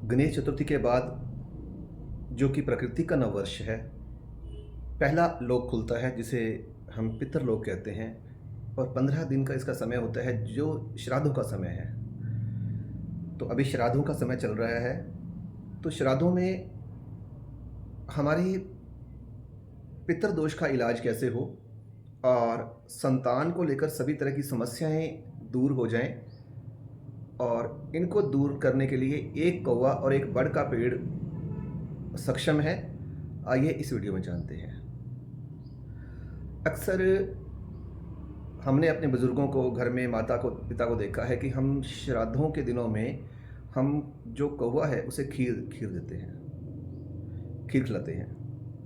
गणेश चतुर्थी के बाद जो कि प्रकृति का नववर्ष है, पहला लोक खुलता है जिसे हम पितरलोक कहते हैं और 15 दिन का इसका समय होता है जो श्राद्धों का समय है। तो अभी श्राद्धों का समय चल रहा है, तो श्राद्धों में हमारी पितृदोष का इलाज कैसे हो और संतान को लेकर सभी तरह की समस्याएं दूर हो जाएं और इनको दूर करने के लिए एक कौवा और एक बड़ का पेड़ सक्षम है। आइए इस वीडियो में जानते हैं। अक्सर हमने अपने बुज़ुर्गों को, घर में माता को, पिता को देखा है कि हम श्राद्धों के दिनों में हम जो कौवा है उसे खीर देते हैं, खीर खिलाते हैं।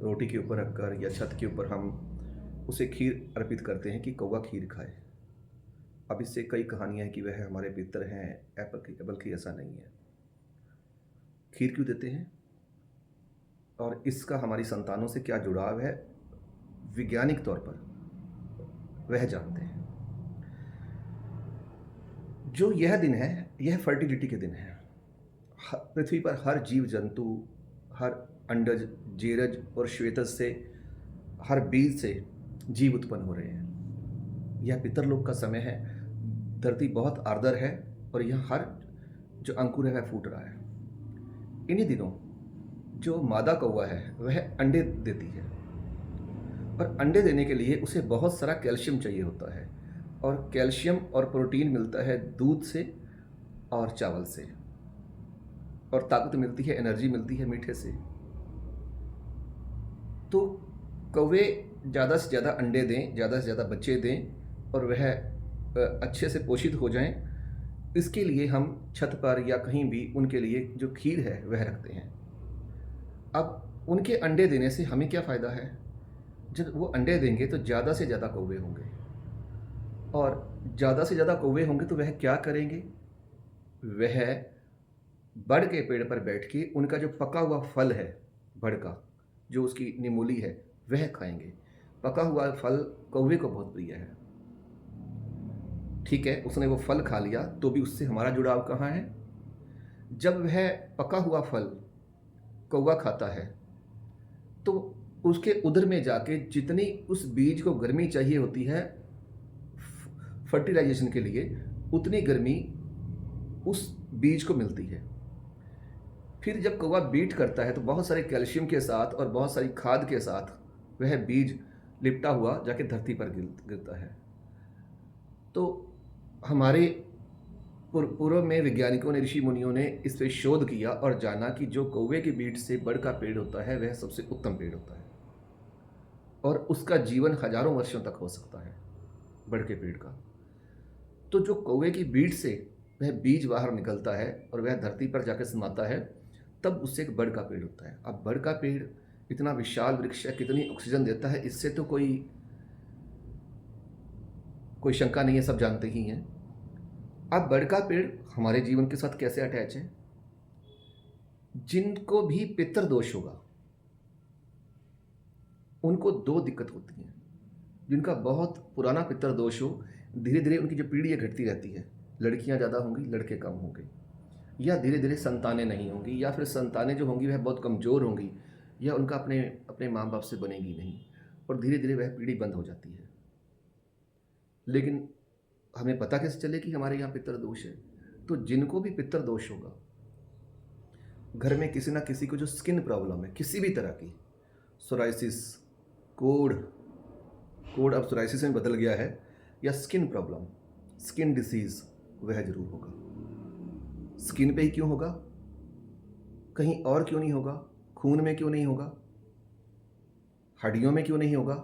रोटी के ऊपर रखकर या छत के ऊपर हम उसे खीर अर्पित करते हैं कि कौवा खीर खाए। अब इससे कई कहानियाँ हैं कि वह हमारे पितर हैं, बल्कि ऐसा नहीं है। खीर क्यों देते हैं और इसका हमारी संतानों से क्या जुड़ाव है, वैज्ञानिक तौर पर वह जानते हैं। जो यह दिन है, यह फर्टिलिटी के दिन है। पृथ्वी पर हर जीव जंतु, हर अंडज, जेरज और श्वेतज से, हर बीज से जीव उत्पन्न हो रहे हैं। यह पितरलोक का समय है। धरती बहुत आर्द्र है और यह हर जो अंकुर है वह फूट रहा है। इन्हीं दिनों जो मादा कौवा है वह अंडे देती है और अंडे देने के लिए उसे बहुत सारा कैल्शियम चाहिए होता है और कैल्शियम और प्रोटीन मिलता है दूध से और चावल से, और ताकत मिलती है, एनर्जी मिलती है मीठे से। तो कौवे ज़्यादा से ज़्यादा अंडे दें, ज़्यादा से ज़्यादा बच्चे दें और वह अच्छे से पोषित हो जाएं। इसके लिए हम छत पर या कहीं भी उनके लिए जो खीर है वह रखते हैं। अब उनके अंडे देने से हमें क्या फ़ायदा है? जब वो अंडे देंगे तो ज़्यादा से ज़्यादा कौवे होंगे और ज़्यादा से ज़्यादा कौवे होंगे तो वह क्या करेंगे? वह बड़ के पेड़ पर बैठ के उनका जो पका हुआ फल है, बड़ का जो उसकी निमोली है, वह खाएंगे। पका हुआ फल कौवे को बहुत प्रिय है। ठीक है, उसने वो फल खा लिया तो भी उससे हमारा जुड़ाव कहाँ है? जब वह पका हुआ फल कौवा खाता है तो उसके उदर में जाके जितनी उस बीज को गर्मी चाहिए होती है फर्टिलाइजेशन के लिए, उतनी गर्मी उस बीज को मिलती है। फिर जब कौवा बीट करता है तो बहुत सारे कैल्शियम के साथ और बहुत सारी खाद के साथ वह बीज लिपटा हुआ जाके धरती पर गिरता है। तो हमारे पूर्व में वैज्ञानिकों ने, ऋषि मुनियों ने इस पर शोध किया और जाना कि जो कौवे की बीट से बड़ का पेड़ होता है वह सबसे उत्तम पेड़ होता है और उसका जीवन हजारों वर्षों तक हो सकता है, बड़ के पेड़ का। तो जो कौवे की बीट से वह बीज बाहर निकलता है और वह धरती पर जाकर समाता है, तब उससे एक बड़ का पेड़ होता है। अब बड़ का पेड़ इतना विशाल वृक्ष है, कितनी ऑक्सीजन देता है, इससे तो कोई शंका नहीं है, सब जानते ही हैं। अब बड़ का पेड़ हमारे जीवन के साथ कैसे अटैच है? जिनको भी पितृदोष होगा उनको दो दिक्कत होती है। जिनका बहुत पुराना पितृदोष हो, धीरे धीरे उनकी जो पीढ़ी है घटती रहती है। लड़कियां ज़्यादा होंगी, लड़के कम होंगे, या धीरे धीरे संतानें नहीं होंगी, या फिर संतानें जो होंगी वह बहुत कमज़ोर होंगी, या उनका अपने माँ बाप से बनेगी नहीं और धीरे धीरे वह पीढ़ी बंद हो जाती है। लेकिन हमें पता कैसे चले कि हमारे यहाँ पितृदोष है? तो जिनको भी पितृदोष होगा, घर में किसी ना किसी को जो स्किन प्रॉब्लम है, किसी भी तरह की, सोराइसिस, कोढ़ अब सोराइसिस में बदल गया है, या स्किन प्रॉब्लम, स्किन डिसीज़, वह जरूर होगा। स्किन पे ही क्यों होगा? कहीं और क्यों नहीं होगा? खून में क्यों नहीं होगा? हड्डियों में क्यों नहीं होगा?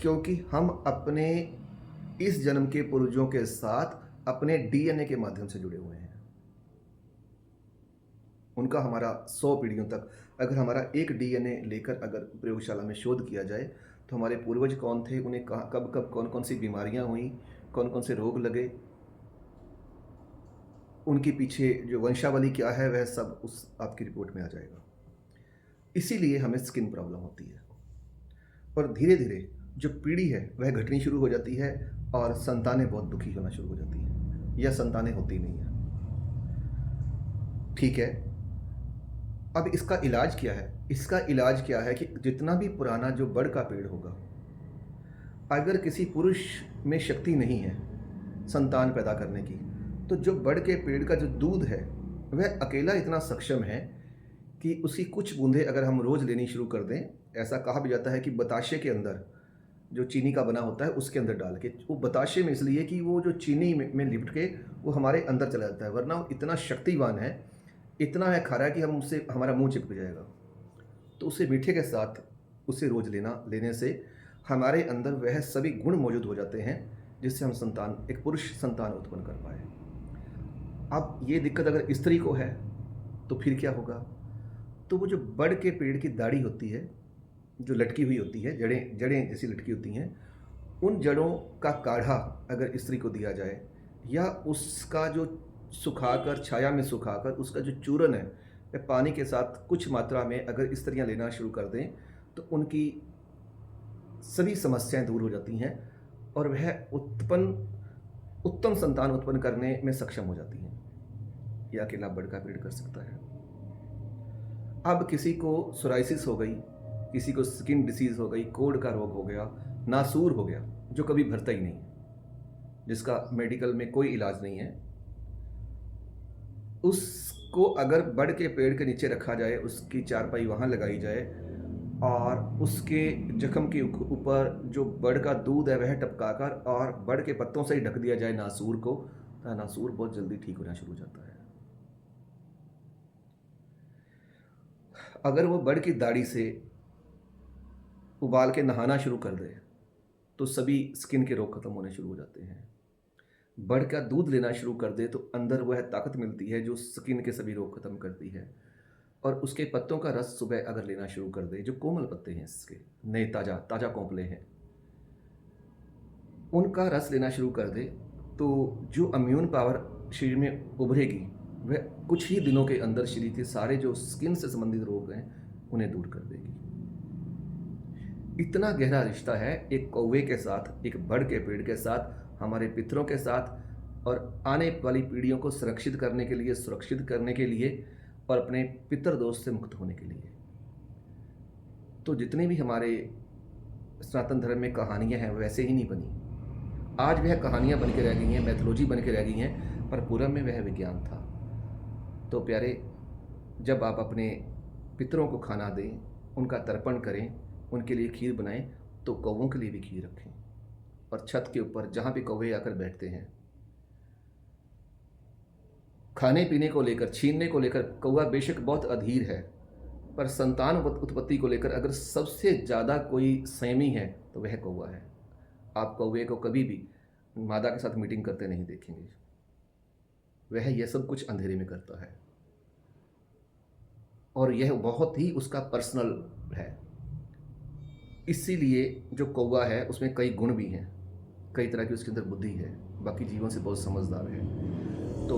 क्योंकि हम अपने इस जन्म के पूर्वजों के साथ अपने डीएनए के माध्यम से जुड़े हुए हैं। उनका हमारा 100 पीढ़ियों तक, अगर हमारा एक डीएनए लेकर अगर प्रयोगशाला में शोध किया जाए तो हमारे पूर्वज कौन थे, उन्हें कब कब कौन कौन सी बीमारियां हुई, कौन कौन से रोग लगे, उनके पीछे जो वंशावली क्या है, वह सब उस आपकी रिपोर्ट में आ जाएगा। इसीलिए हमें स्किन प्रॉब्लम होती है और धीरे धीरे जो पीढ़ी है वह घटनी शुरू हो जाती है और संतानें बहुत दुखी होना शुरू हो जाती हैं, या संतानें होती नहीं हैं। ठीक है, अब इसका इलाज क्या है? इसका इलाज क्या है कि जितना भी पुराना जो बड़ का पेड़ होगा, अगर किसी पुरुष में शक्ति नहीं है संतान पैदा करने की, तो जो बड़ के पेड़ का जो दूध है, वह अकेला इतना सक्षम है कि उसकी कुछ बूंदें अगर हम रोज़ लेनी शुरू कर दें, ऐसा कहा भी जाता है कि बताशे के अंदर जो चीनी का बना होता है उसके अंदर डाल के, वो बताशे में इसलिए कि वो जो चीनी में लिपट के वो हमारे अंदर चला जाता है, वरना वो इतना शक्तिवान है, इतना है खारा है कि हम उससे हमारा मुंह चिपक जाएगा। तो उसे मीठे के साथ उसे रोज़ लेने से हमारे अंदर वह सभी गुण मौजूद हो जाते हैं जिससे हम एक पुरुष संतान उत्पन्न कर पाए। अब ये दिक्कत अगर स्त्री को है तो फिर क्या होगा? तो वो जो बड़ के पेड़ की दाढ़ी होती है, जो लटकी हुई होती है, जड़ें जड़ें जैसी लटकी होती हैं, उन जड़ों का काढ़ा अगर स्त्री को दिया जाए, या उसका जो सुखाकर, छाया में सुखाकर उसका जो चूरन है, वह पानी के साथ कुछ मात्रा में अगर स्त्रियां लेना शुरू कर दें, तो उनकी सभी समस्याएं दूर हो जाती हैं और वह उत्तम संतान उत्पन्न करने में सक्षम हो जाती हैं। यह अकेला बड़ का पेड़ कर सकता है। अब किसी को सोराइसिस हो गई, किसी को स्किन डिसीज हो गई, कोढ़ का रोग हो गया, नासूर हो गया, जो कभी भरता ही नहीं, जिसका मेडिकल में कोई इलाज नहीं है, उसको अगर बड़ के पेड़ के नीचे रखा जाए, उसकी चारपाई वहाँ लगाई जाए और उसके जख्म के ऊपर जो बड़ का दूध है वह टपकाकर और बड़ के पत्तों से ही ढक दिया जाए नासूर को, तो नासूर बहुत जल्दी ठीक होना शुरू हो जाता है। अगर वो बड़ की दाढ़ी से उबाल के नहाना शुरू कर दे तो सभी स्किन के रोग खत्म होने शुरू हो जाते हैं। बड़ का दूध लेना शुरू कर दे तो अंदर वह ताकत मिलती है जो स्किन के सभी रोग खत्म करती है। और उसके पत्तों का रस सुबह अगर लेना शुरू कर दे, जो कोमल पत्ते हैं इसके, नए ताज़ा ताज़ा कोंपले हैं, उनका रस लेना शुरू कर दे तो जो इम्यून पावर शरीर में उभरेगी वह कुछ ही दिनों के अंदर शरीर के सारे जो स्किन से संबंधित रोग हैं उन्हें दूर कर देगी। इतना गहरा रिश्ता है एक कौवे के साथ, एक बड़ के पेड़ के साथ, हमारे पितरों के साथ, और आने वाली पीढ़ियों को सुरक्षित करने के लिए और अपने पितर दोष से मुक्त होने के लिए। तो जितनी भी हमारे सनातन धर्म में कहानियाँ हैं वैसे ही नहीं बनी, आज वह कहानियाँ बन के रह गई हैं, मैथोलॉजी बन के रह गई हैं, पर पूर्व में वह विज्ञान था। तो प्यारे, जब आप अपने पितरों को खाना दें, उनका तर्पण करें, उनके लिए खीर बनाएं, तो कौवों के लिए भी खीर रखें। और छत के ऊपर जहाँ भी कौवे आकर बैठते हैं, खाने पीने को लेकर, छीनने को लेकर कौवा बेशक बहुत अधीर है, पर संतान उत्पत्ति को लेकर अगर सबसे ज़्यादा कोई संयमी है तो वह कौवा है। आप कौवे को कभी भी मादा के साथ मीटिंग करते नहीं देखेंगे, वह यह सब कुछ अंधेरे में करता है और यह बहुत ही उसका पर्सनल है। इसीलिए जो कौवा है उसमें कई गुण भी हैं, कई तरह की उसके अंदर बुद्धि है, बाकी जीवों से बहुत समझदार है। तो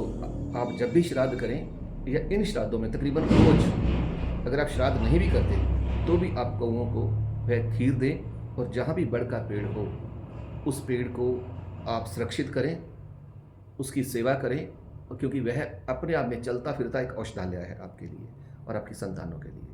आप जब भी श्राद्ध करें या इन श्राद्धों में तकरीबन रोज अगर आप श्राद्ध नहीं भी करते तो भी आप कौवों को वह खीर दें और जहाँ भी बड़ का पेड़ हो उस पेड़ को आप सुरक्षित करें, उसकी सेवा करें, क्योंकि वह अपने आप में चलता फिरता एक औषधालय है आपके लिए और आपकी संतानों के लिए।